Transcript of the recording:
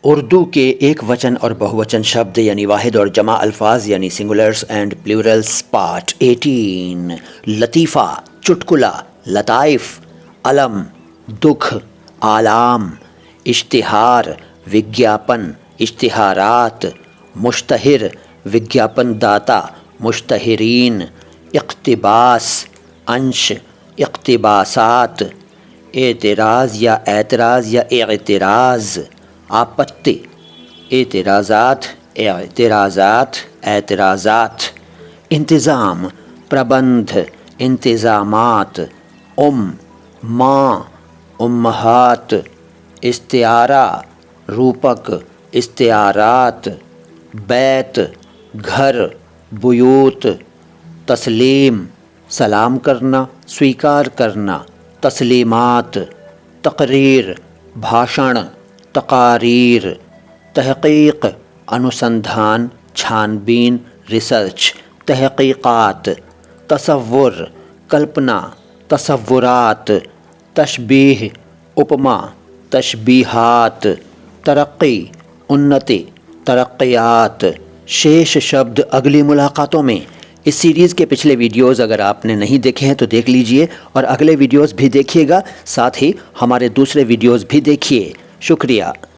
اردو کے ایک وچن اور بہوچن شبد یعنی واحد اور جمع الفاظ یعنی سنگولرز اینڈ پلیورلز پارٹ 18 لطیفہ چٹکلا لطائف علم دکھ آلام اشتہار وگیاپن اشتہارات مشتہر وگیاپن داتا مشتہرین اقتباس انش اقتباسات اعتراض یا اعتراض یا اعتراض آپتی اعتراضات اعتراضات اعتراضات انتظام پربندھ انتظامات ماں امہات استعارہ روپک استعارات بیت گھر بیوت تسلیم سلام کرنا سویکار کرنا تسلیمات تقریر بھاشن تقاریر تحقیق انوسندھان چھان بین ریسرچ تحقیقات تصور کلپنا تصورات تشبیہ اپما تشبیہات ترقی انتی ترقیات شیش شبد اگلی ملاقاتوں میں۔ اس سیریز کے پچھلے ویڈیوز اگر آپ نے نہیں دیکھے ہیں تو دیکھ لیجئے اور اگلے ویڈیوز بھی دیکھیے گا، ساتھ ہی ہمارے دوسرے ویڈیوز بھی دیکھیے۔ شکریہ۔